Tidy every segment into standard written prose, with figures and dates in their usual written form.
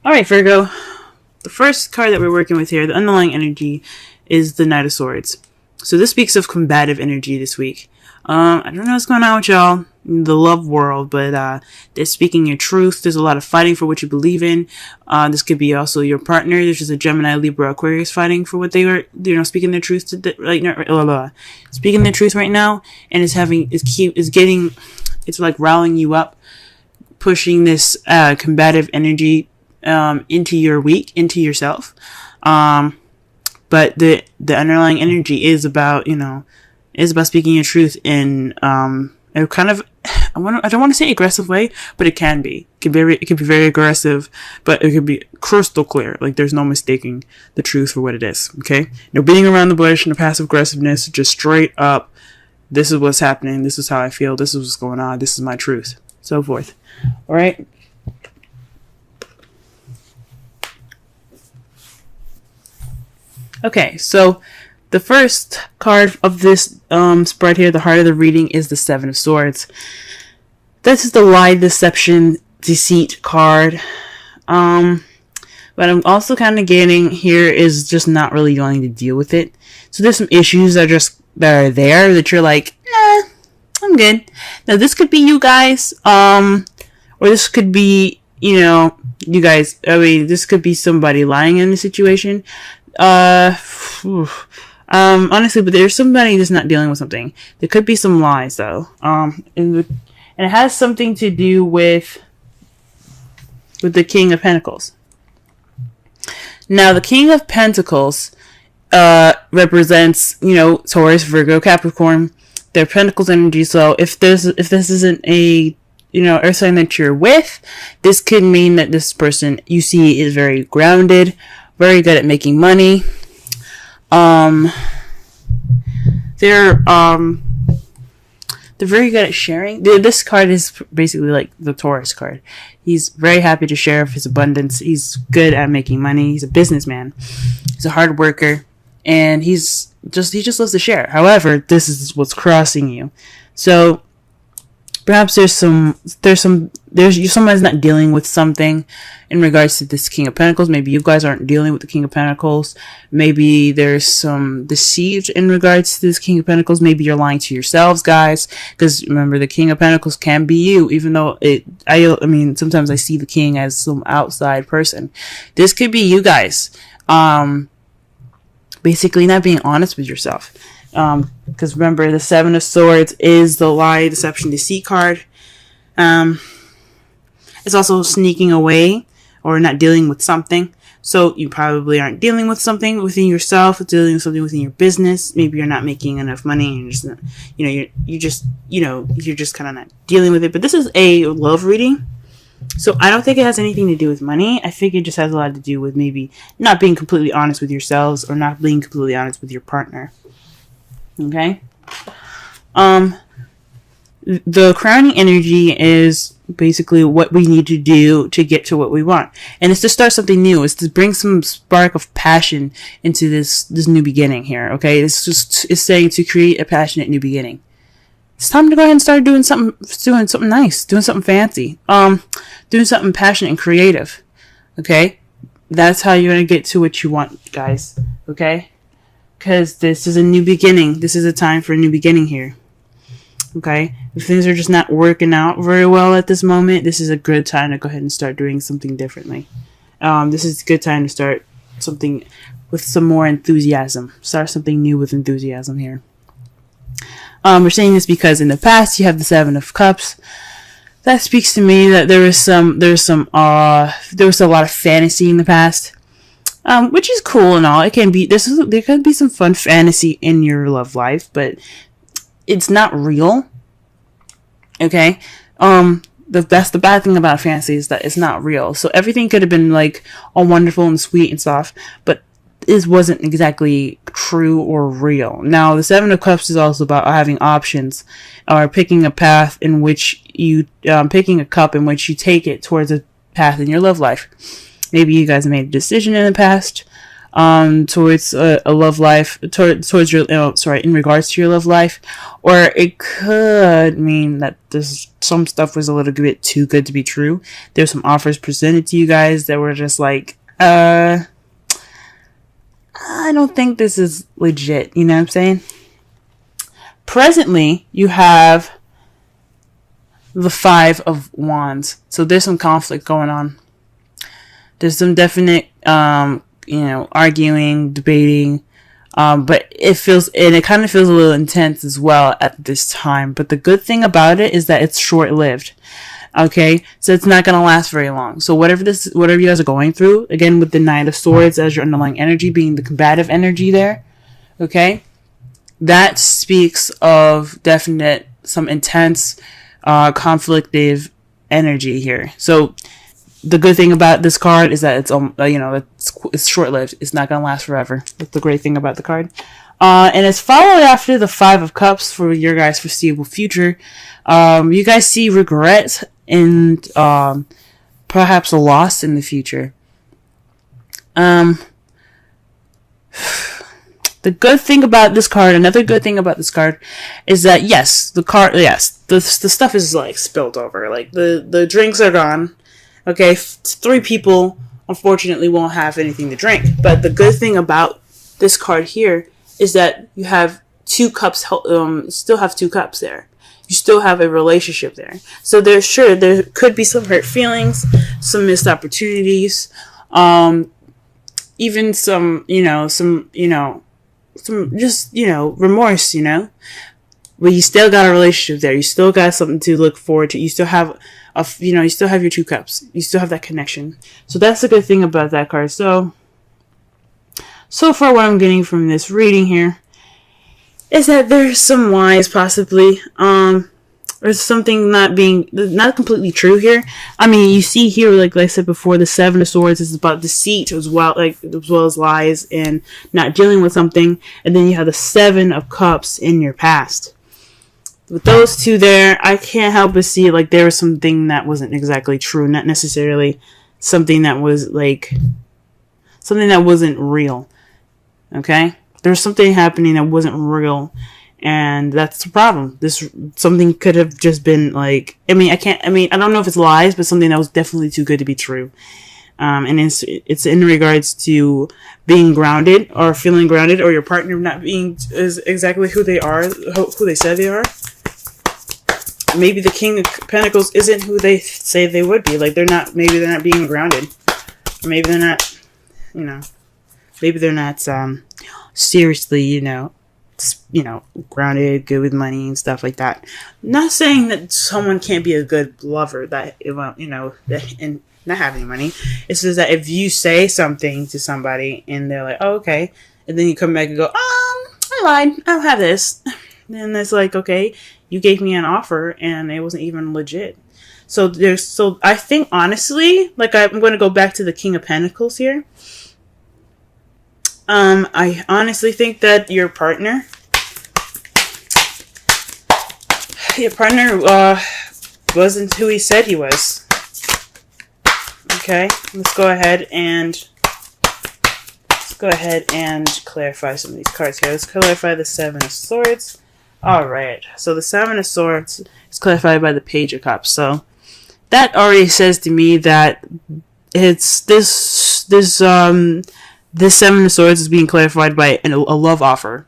All right, Virgo. The first card that we're working with here, the underlying energy, is the Knight of Swords. So this speaks of combative energy this week. I don't know what's going on with y'all in the love world, but they're speaking your truth. There's a lot of fighting for what you believe in. This could be also your partner. There's just a Gemini, Libra, Aquarius fighting for what they are, speaking their truth speaking their truth right now, and it's like riling you up, pushing this combative energy into your week, into yourself. But the underlying energy is about, speaking your truth in a kind of, I don't want to say aggressive way, but it can be. It can be very aggressive, but it could be crystal clear. Like there's no mistaking the truth for what it is. Okay, no beating around the bush, no passive aggressiveness. Just straight up. This is what's happening. This is how I feel. This is what's going on. This is my truth. So forth. All right. Okay, so the first card of this spread here, the heart of the reading, is the Seven of Swords. This is the lie, deception, deceit card. But I'm also kind of getting here is just not really wanting to deal with it. So there's some issues that are there that you're like, nah, I'm good. Now this could be you guys, or this could be, you guys. I mean, this could be somebody lying in the situation. Honestly, but there's somebody that's not dealing with something. There could be some lies though. And it has something to do with the King of Pentacles. Now, the King of Pentacles, represents, Taurus, Virgo, Capricorn, their Pentacles energy. So if this isn't a, earth sign that you're with, this could mean that this person you see is very grounded, very good at making money. They're very good at sharing. This card is basically like the Taurus card. He's very happy to share of his abundance. He's good at making money. He's a businessman. He's a hard worker, and he just loves to share. However, this is what's crossing you. So perhaps somebody's not dealing with something in regards to this King of Pentacles. Maybe you guys aren't dealing with the King of Pentacles. Maybe there's some deceit in regards to this King of Pentacles. Maybe you're lying to yourselves, guys. Because remember, the King of Pentacles can be you, even though sometimes I see the King as some outside person. This could be you guys. Basically not being honest with yourself. Because remember, the Seven of Swords is the lie, deception, deceit card. It's also sneaking away or not dealing with something. So you probably aren't dealing with something within yourself, dealing with something within your business. Maybe you're not making enough money and you're just kind of not dealing with it. But this is a love reading. So I don't think it has anything to do with money. I think it just has a lot to do with maybe not being completely honest with yourselves or not being completely honest with your partner. Okay. The crowning energy is basically what we need to do to get to what we want. And it's to start something new. It's to bring some spark of passion into this new beginning here. Okay. It's saying to create a passionate new beginning. It's time to go ahead and start doing something nice, doing something fancy, doing something passionate and creative. Okay. That's how you're going to get to what you want, guys. Okay. Because this is a new beginning. This is a time for a new beginning here. Okay? If things are just not working out very well at this moment, this is a good time to go ahead and start doing something differently. This is a good time to start something with some more enthusiasm. Start something new with enthusiasm here. We're saying this because in the past you have the Seven of Cups. That speaks to me that there was a lot of fantasy in the past. Which is cool and all. It can be, there could be some fun fantasy in your love life, but it's not real. Okay? That's the bad thing about fantasy is that it's not real. So everything could have been like all wonderful and sweet and stuff, but it wasn't exactly true or real. Now, the Seven of Cups is also about having options or picking a path in which picking a cup in which you take it towards a path in your love life. Maybe you guys made a decision in the past. towards a love life, towards your, in regards to your love life, or it could mean that some stuff was a little bit too good to be true. There's some offers presented to you guys that were just like, I don't think this is legit. You know what I'm saying? Presently, you have the Five of Wands. So there's some conflict going on. There's some definite, arguing, debating, but it kind of feels a little intense as well at this time. But the good thing about it is that it's short-lived. Okay, so it's not going to last very long. So whatever you guys are going through, again, with the Knight of Swords as your underlying energy being the combative energy there, okay, that speaks of some intense, conflictive energy here. So the good thing about this card is that it's short-lived. It's not going to last forever. That's the great thing about the card. And it's followed after the Five of Cups for your guys' foreseeable future. You guys see regret and perhaps a loss in the future. The good thing about this card, another good thing about this card, is that the stuff is like spilled over. Like the drinks are gone. Okay, 3 people unfortunately won't have anything to drink. But the good thing about this card here is that you have 2 cups. Still have 2 cups there. You still have a relationship there. So there could be some hurt feelings, some missed opportunities, even some remorse, but you still got a relationship there. You still got something to look forward to. You still have you still have your 2 cups. You still have that connection. So that's the good thing about that card. So far what I'm getting from this reading here is that there's some lies possibly, or something not completely true here. I mean, you see here, like I said before, the Seven of Swords is about deceit as well as lies and not dealing with something. And then you have the Seven of Cups in your past. With those 2 there, I can't help but see like there was something that wasn't exactly true, not necessarily something that was something that wasn't real. Okay? There's something happening that wasn't real. And that's the problem. Something could have just been I don't know if it's lies, but something that was definitely too good to be true. And it's in regards to being grounded or feeling grounded, or your partner not being is exactly who they are, who they said they are. Maybe the King of Pentacles isn't who they say they would be. Maybe they're not being grounded. Or maybe they're not, maybe they're not, seriously, grounded, good with money and stuff like that. Not saying that someone can't be a good lover and not have any money. It's just that if you say something to somebody and they're like, oh, okay, and then you come back and go, I lied, I don't have this. Then it's like, okay, you gave me an offer and it wasn't even legit. So I think honestly, I'm going to go back to the King of Pentacles here. I honestly think that your partner wasn't who he said he was. Okay, let's go ahead and clarify some of these cards here. Let's clarify the Seven of Swords. Alright, so the Seven of Swords is clarified by the Page of Cups. So that already says to me that it's this Seven of Swords is being clarified by a love offer.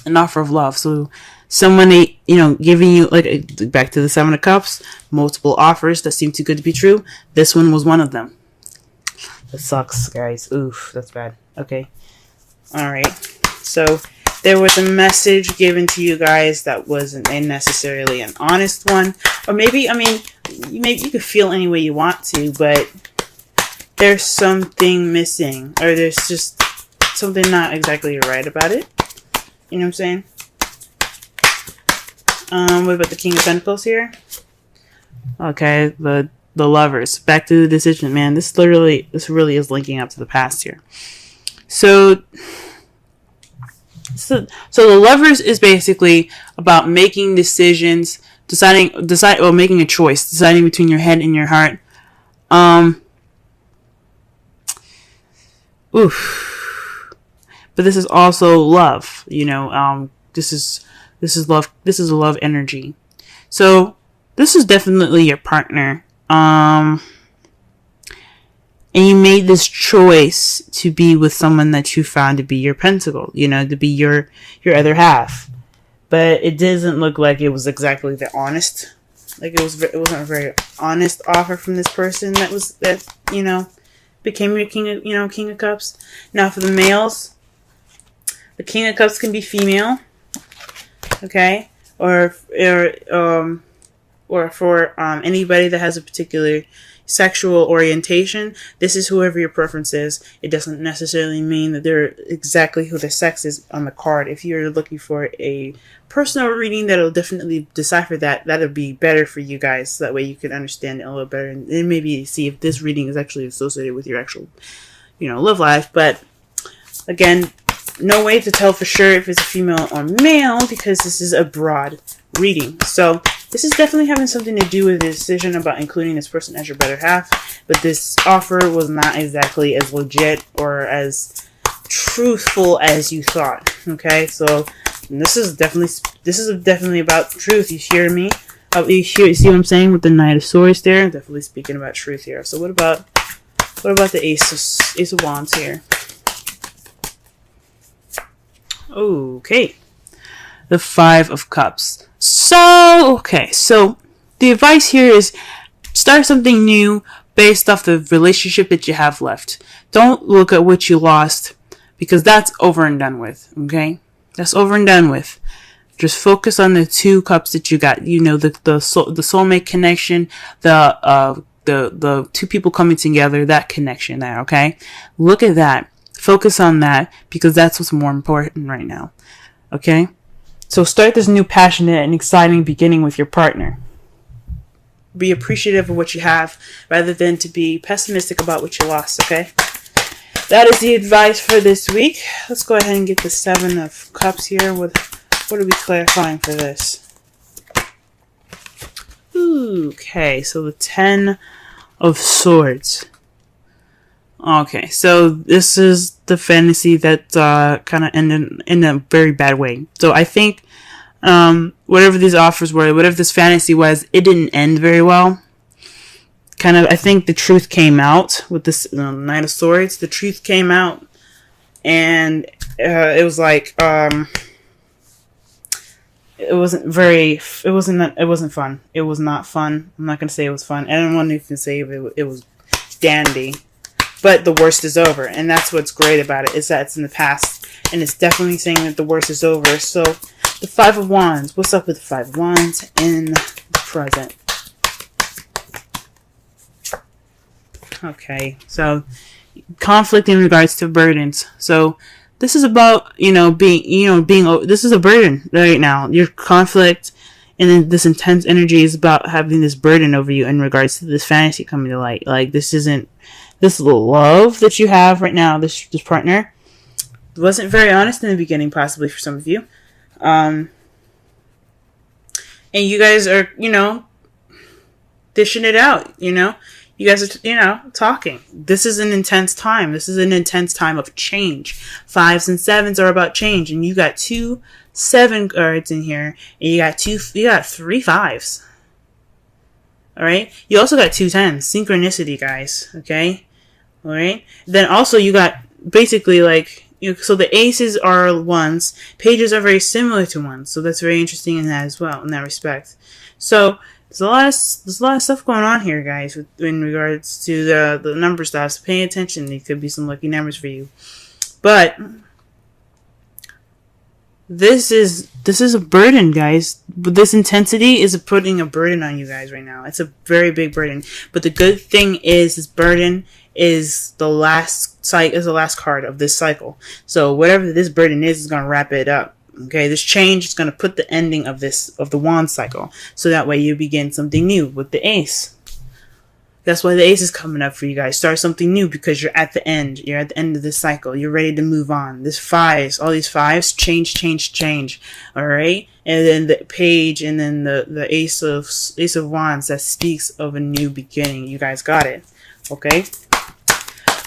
An offer of love. So someone, giving you, back to the Seven of Cups, multiple offers that seem too good to be true. This one was one of them. That sucks, guys. Oof, that's bad. Okay. Alright. So there was a message given to you guys that wasn't necessarily an honest one. Or maybe you could feel any way you want to, but there's something missing. Or there's just something not exactly right about it. You know what I'm saying? What about the King of Pentacles here? Okay, the Lovers. Back to the decision, man. This really is linking up to the past here. So the Lovers is basically about making decisions, making a choice, deciding between your head and your heart. Oof. but this is also love. This is love. This is a love energy. So this is definitely your partner. And you made this choice to be with someone that you found to be your pentacle, to be your other half. But it doesn't look like it was exactly the honest. Like it wasn't a very honest offer from this person that became your King of Cups. Now for the males, the King of Cups can be female, okay, or for anybody that has a particular sexual orientation. This is whoever your preference is. It doesn't necessarily mean that they're exactly who their sex is on the card. If you're looking for a personal reading that'll definitely decipher that'll be better for you guys. So that way you can understand it a little better and maybe see if this reading is actually associated with your actual, love life. But again, no way to tell for sure if it's a female or male because this is a broad reading. So this is definitely having something to do with the decision about including this person as your better half. But this offer was not exactly as legit or as truthful as you thought. Okay, so this is definitely about truth. You hear me? You see what I'm saying with the Knight of Swords there? I'm definitely speaking about truth here. So what about the Ace of Wands here? Okay, the Five of Cups. So the advice here is start something new based off the relationship that you have left. Don't look at what you lost because that's over and done with. Okay, that's over and done with. Just focus on the two cups that you got. The soulmate connection, the two people coming together, that connection there. Okay, look at that. Focus on that because that's what's more important right now. Okay? So start this new passionate and exciting beginning with your partner. Be appreciative of what you have rather than to be pessimistic about what you lost, okay? That is the advice for this week. Let's go ahead and get the Seven of Cups here. What are we clarifying for this? Okay, so the Ten of Swords. Okay, so this is the fantasy that kind of ended in a very bad way. So I think whatever these offers were, whatever this fantasy was, it didn't end very well. I think the truth came out with this Knight of Swords. The truth came out, and it was like it wasn't fun. It was not fun. I'm not gonna say it was fun. I don't want to even say it was dandy. But the worst is over, and that's what's great about it, is that it's in the past, and it's definitely saying that the worst is over. So, the Five of Wands. What's up with the Five of Wands in the present? Okay, so conflict in regards to burdens. So, this is about, this is a burden right now. Your conflict and then this intense energy is about having this burden over you in regards to this fantasy coming to light. Like, this love that you have right now, this partner, wasn't very honest in the beginning, possibly for some of you. And you guys are, dishing it out, You guys are, talking. This is an intense time. This is an intense time of change. Fives and sevens are about change. And you got 2 7 cards in here. And you got 3 5s. Alright? You also got 2 10s. Synchronicity, guys. Okay? Alright? Then also you got basically so the aces are 1s. Pages are very similar to 1s. So that's very interesting in that as well, in that respect. So there's a lot of stuff going on here, guys, in regards to the number stuff. So pay attention. There could be some lucky numbers for you. But this is a burden, guys. This intensity is putting a burden on you guys right now. It's a very big burden. But the good thing is this burden is the last card of this cycle. So whatever this burden is going to wrap it up. Okay, this change is going to put the ending of the wand cycle. So that way you begin something new with the ace. That's why the ace is coming up for you guys. Start something new because you're at the end. You're at the end of this cycle. You're ready to move on. This fives, all these fives, change. Alright? And then the page and then the ace of wands that speaks of a new beginning. You guys got it. Okay?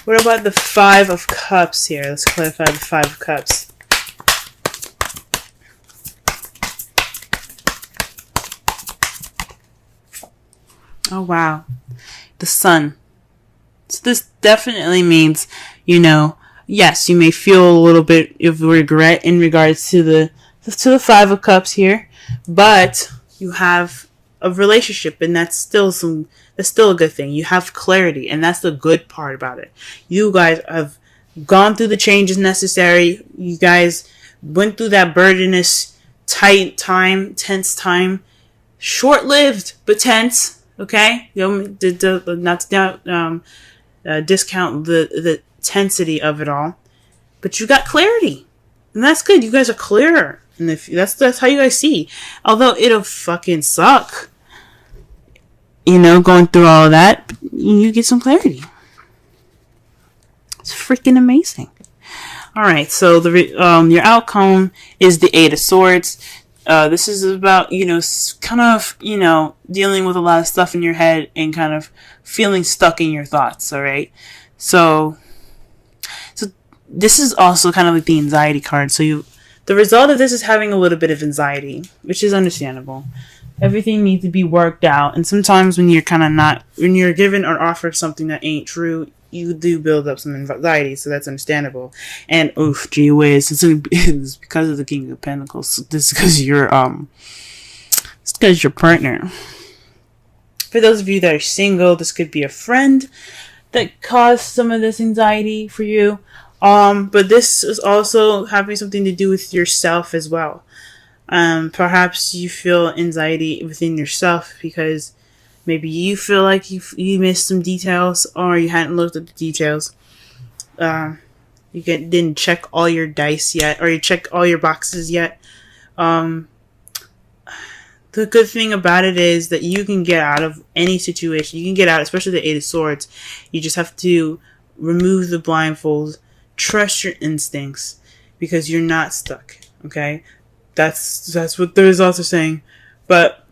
What about the Five of Cups here? Let's clarify the Five of Cups. Oh, wow. The Sun. So this definitely means, you know, yes, you may feel a little bit of regret in regards to the Five of Cups here, but you have a relationship, and that's still a good thing. You have clarity, and that's the good part about it. You guys have gone through the changes necessary. You guys went through that burdenous, tight time, tense time, short-lived but tense. Okay, not to discount the intensity of it all, but you got clarity, and that's good. You guys are clearer, and if that's how you guys see. Although it'll fucking suck, you know, going through all of that, you get some clarity. It's freaking amazing. All right, so your outcome is the Eight of Swords. This is about, you know, kind of, you know, dealing with a lot of stuff in your head and kind of feeling stuck in your thoughts, all right? So this is also kind of like the anxiety card. So the result of this is having a little bit of anxiety, which is understandable. Everything needs to be worked out. And sometimes when you're when you're given or offered something that ain't true, you do build up some anxiety, so that's understandable. And oof, gee whiz, it's because of the King of Pentacles. This is because it's because your partner. For those of you that are single, this could be a friend that caused some of this anxiety for you. But this is also having something to do with yourself as well. Perhaps you feel anxiety within yourself because maybe you feel like you missed some details, or you hadn't looked at the details. You didn't check all your dice yet, or you checked all your boxes yet. The good thing about it is that you can get out of any situation. You can get out, especially the Eight of Swords. You just have to remove the blindfolds, trust your instincts, because you're not stuck. Okay, that's what the results are saying. But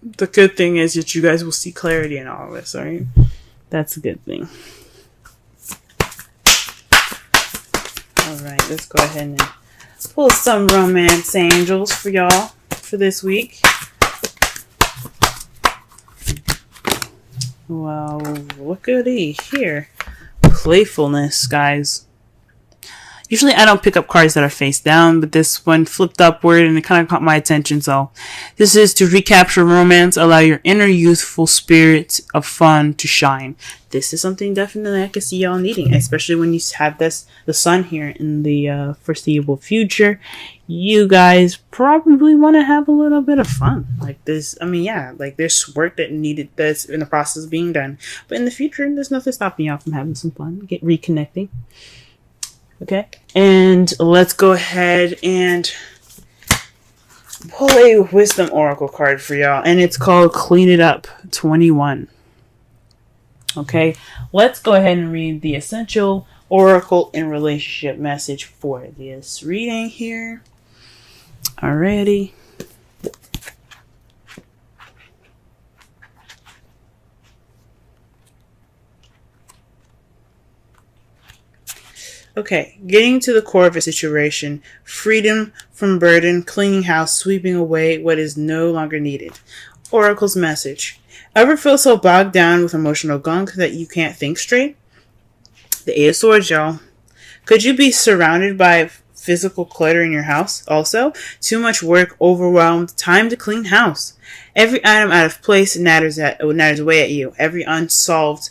the good thing is that you guys will see clarity in all of this, alright? That's a good thing. Alright, let's go ahead and pull some romance angels for y'all for this week. Well, look at here. Playfulness, guys. Usually I don't pick up cards that are face down, but this one flipped upward and it kind of caught my attention. So this is to recapture romance, allow your inner youthful spirit of fun to shine. This is something definitely I can see y'all needing, especially when you have the sun here in the foreseeable future. You guys probably want to have a little bit of fun. Like this, I mean, yeah, like there's work that's in the process of being done. But in the future, there's nothing stopping y'all from having some fun, reconnecting. Okay, and let's go ahead and pull a wisdom oracle card for y'all, and it's called Clean It Up 21. Okay, let's go ahead and read the essential oracle and relationship message for this reading here. Alrighty. Okay, getting to the core of a situation, freedom from burden, cleaning house, sweeping away what is no longer needed. Oracle's message. Ever feel so bogged down with emotional gunk that you can't think straight? The Eight of Swords, y'all. Could you be surrounded by physical clutter in your house? Also, too much work, overwhelmed, time to clean house. Every item out of place natters away at you. Every unresolved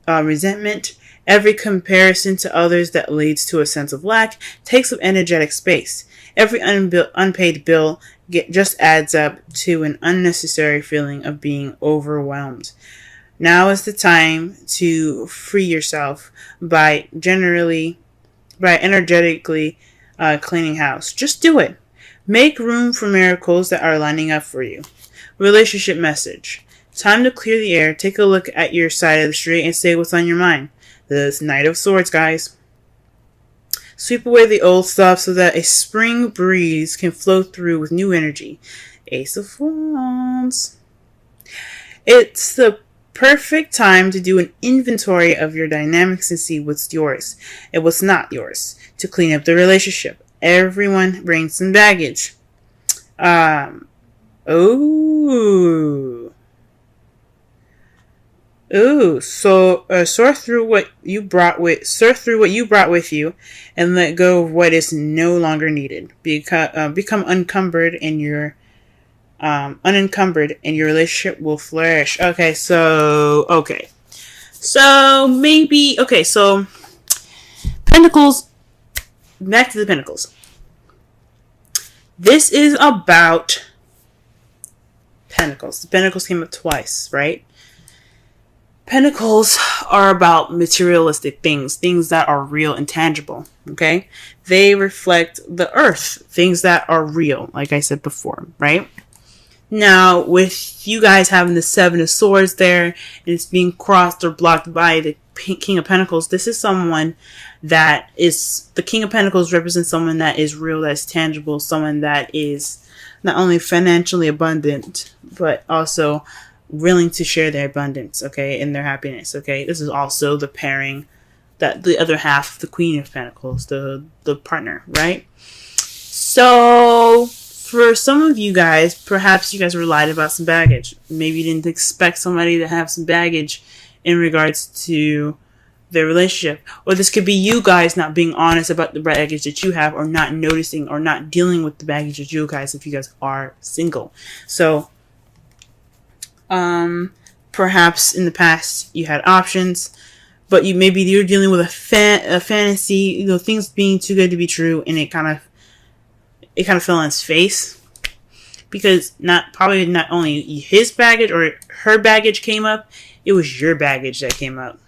resentment, every comparison to others that leads to a sense of lack takes up energetic space. Every unpaid bill just adds up to an unnecessary feeling of being overwhelmed. Now is the time to free yourself by energetically cleaning house. Just do it. Make room for miracles that are lining up for you. Relationship message. Time to clear the air. Take a look at your side of the street and say what's on your mind. The Knight of Swords, guys. Sweep away the old stuff so that a spring breeze can flow through with new energy. Ace of Wands. It's the perfect time to do an inventory of your dynamics and see what's yours and what's not yours to clean up the relationship. Everyone brings some baggage. So sort through what you brought with you, and let go of what is no longer needed. Become unencumbered, and your relationship will flourish. So Pentacles. Back to the Pentacles. This is about Pentacles. The Pentacles came up twice, right? Pentacles are about materialistic things that are real and tangible, okay? They reflect the earth, things that are real, like I said before, right? Now, with you guys having the Seven of Swords there, and it's being crossed or blocked by the King of Pentacles, this is someone that is, the King of Pentacles represents someone that is real, that's tangible, someone that is not only financially abundant, but also willing to share their abundance, okay, and their happiness, okay? This is also the pairing, that the other half of the Queen of Pentacles, the partner, right? So, for some of you guys, perhaps you guys were lied about some baggage. Maybe you didn't expect somebody to have some baggage in regards to their relationship. Or this could be you guys not being honest about the baggage that you have, or not noticing or not dealing with the baggage that you guys, if you guys are single. So, perhaps in the past you had options, but you're dealing with a fantasy, things being too good to be true, and it kind of fell on its face, because not only his baggage or her baggage came up, it was your baggage that came up.